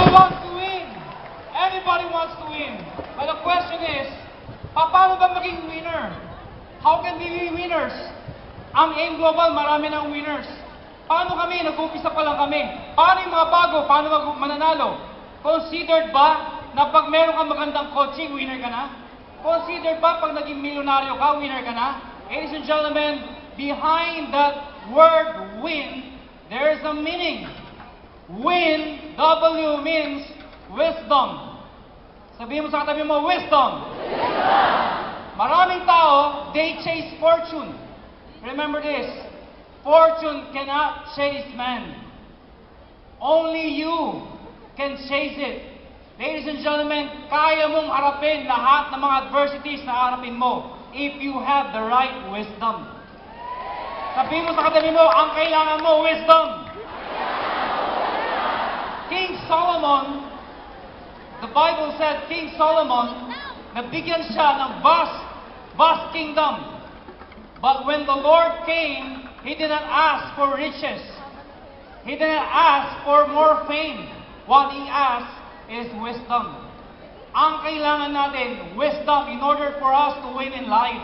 wants to win. Everybody wants to win. But the question is, paano ba maging winner? How can we be winners? Ang AIM Global, marami ng winners. Paano kami? Nag-umpisa pa lang kami. Paano yung mga bago? Paano mananalo? Considered ba na pag meron kang magandang coaching, winner ka na? Considered ba pag naging milyonaryo ka, winner ka na? Ladies and gentlemen, behind that word win, there is a meaning. Win, W means wisdom. Sabihin mo sa katabi mo, wisdom. Maraming tao, they chase fortune. Remember this, fortune cannot chase man. Only you can chase it. Ladies and gentlemen, kaya mong harapin lahat ng mga adversities na harapin mo if you have the right wisdom. Sabihin mo sa katabi mo, ang kailangan mo, wisdom. King Solomon, the Bible said, King Solomon, nabigyan siya ng vast kingdom. But when the Lord came, He did not ask for riches. He did not ask for more fame. What He asked is wisdom. Ang kailangan natin, wisdom, in order for us to win in life.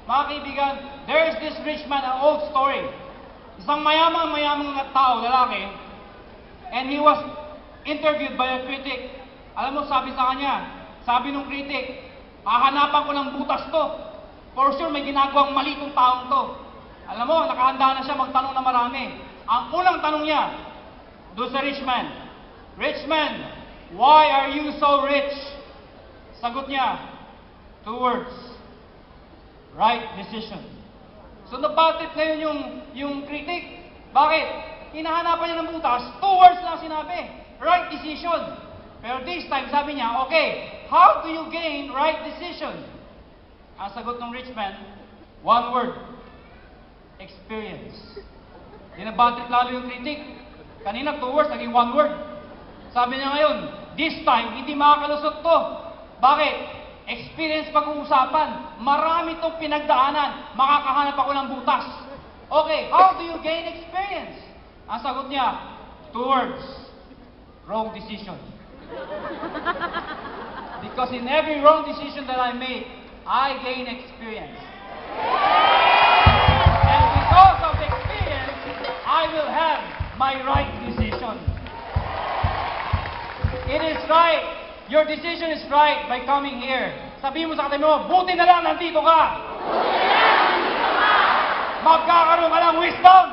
Mga kaibigan, there is this rich man, an old story. Isang mayamang na tao, lalaki, and he was interviewed by a critic. Alam mo, sabi sa kanya, sabi nung critic, hahanapan ko ng butas to. For sure, may ginagawang mali tong taong to. Alam mo, nakahanda na siya magtanong na marami. Ang unang tanong niya, doon sa rich man, why are you so rich? Sagot niya, 2 words, right decision. So nabatit ngayon yung critic. Bakit? Hinahanapan niya ng butas, 2 words lang sinabi, right decision. Pero this time, sabi niya, okay, how do you gain right decision? Ang sagot ng rich man, 1 word, experience. Dinabatit lalo yung critic. Kanina 2 words, naging 1 word. Sabi niya ngayon, this time, hindi makakalusot to. Bakit? Experience pag-uusapan. Marami itong pinagdaanan. Makakahanap ako ng butas. Okay, how do you gain experience? Ang sagot niya, 2 words, wrong decision. Because in every wrong decision that I make, I gain experience. And because of experience, I will have my right decision. It is right. Your decision is right by coming here. Sabihin mo sa katabi mo, buti na lang nandito ka. Magkakaroon ka ng wisdom.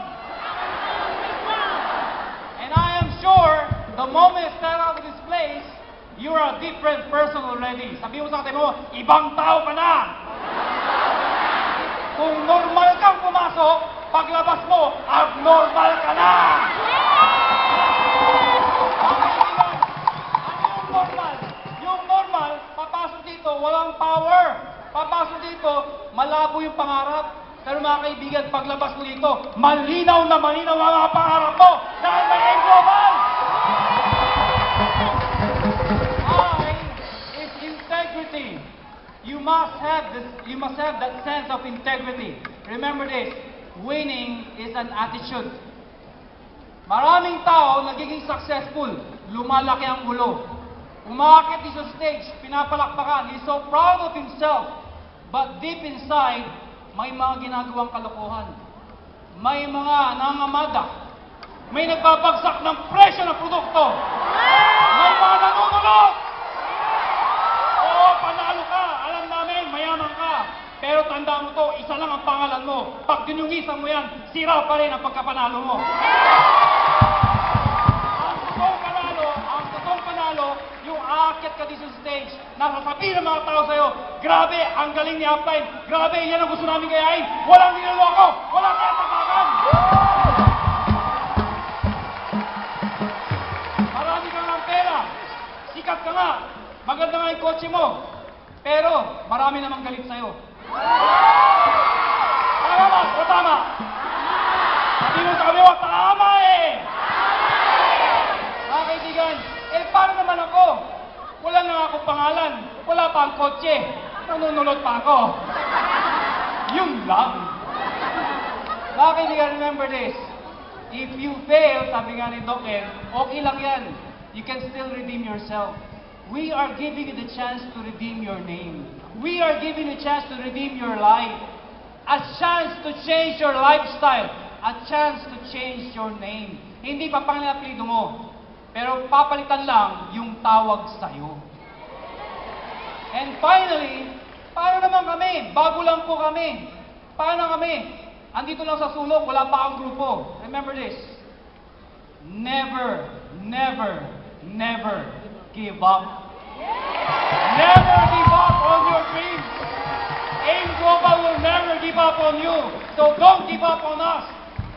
And I am sure, the moment you step out of this place, you are a different person already. Sabihin mo sa katabi mo, ibang tao ka na. Kung normal kang pumasok, paglabas mo, abnormal ka na. Yung normal, papasok dito, walang power. Papasok dito, malabo yung pangarap. Pero mga kaibigan, paglabas mo dito, malinaw na malinaw ang mga pangarap mo. Dahil may AIM Global! Is integrity. You must have that sense of integrity. Remember this, winning is an attitude. Maraming tao nagiging successful, lumalaki ang ulo. Umakit din sa stage, pinapalakpakan, he's so proud of himself. But deep inside, may mga ginagawang kalokohan. May mga nangamada. May nagbabagsak ng presyo ng produkto. May mga nanunulot. Oo, panalo ka. Alam namin, mayaman ka. Pero tanda mo to, isa lang ang pangalan mo. Pag dinungisan mo yan, sira pa rin ang pagkapanalo mo. Ang totoong panalo, yung aakyat ka din sa stage, nasasabihin ng mga tao sa'yo, grabe, ang galing ni Upline, grabe, yan ang gusto namin gayahin, walang niloloko, walang tinatapakan. Marami kang ng pera, sikat ka nga, maganda nga yung kotse mo, pero marami namang galit sa'yo. Tama ba? O tama? Sabi mo sa kami, tama eh! Mga kaibigan, paano naman ako? Wala nga akong pangalan, wala pa ang kotse, nanunulot pa ako. Yun lang. Mga kaibigan, remember this. If you fail, sabi nga ni Doc Ken, okay lang yan. you can still redeem yourself. We are giving you the chance to redeem your name. We are giving you a chance to redeem your life. A chance to change your lifestyle. A chance to change your name. Hindi pa pangalan apelido mo. Pero papalitan lang yung tawag sa'yo. And finally, paano naman kami? Bago lang po kami. Paano kami? Andito lang sa sulok, wala pa ang grupo. Remember this. Never, never, never give up. Never give up on your dreams. AIM Global will never give up on you. So don't give up on us.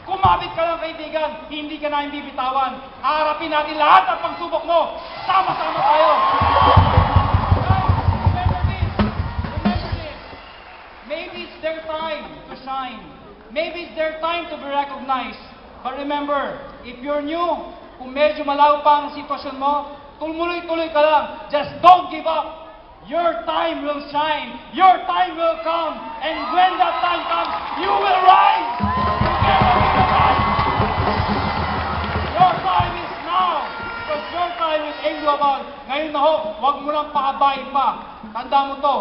Kumapit ka lang, kaibigan, hindi ka namin bibitawan. Harapin natin lahat ng pagsubok mo. Sama-sama tayo. Guys, remember this. Remember this. Maybe it's their time to shine. Maybe it's their time to be recognized. But remember, if you're new, kung medyo malaw pa ang sitwasyon mo, tumuloy-tuloy ka lang. Just don't give up. Your time will shine. Your time will come. And when that time comes, you will rise. Your time is now. Because your time is AIM Global. Ngayon na ho, huwag mo nang paabayin pa. Tanda mo to,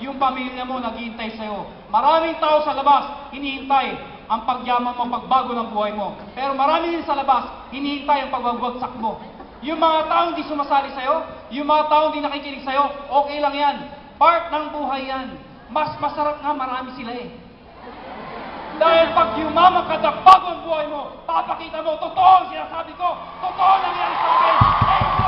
yung pamilya mo naghihintay sa'yo. Maraming tao sa labas, hinihintay ang pagyaman mo, pagbago ng buhay mo. Pero marami din sa labas, hinihintay ang pagbabagsak mo. Yung mga taong di sumasali sa'yo, yung mga taong di nakikinig sa'yo, okay lang yan. Part ng buhay yan. Mas masarap nga, marami sila eh. Dahil pag yumaman ka, nagbago ang buhay mo, papakita mo, totoo ang sinasabi ko, totoo nangyari sa akin.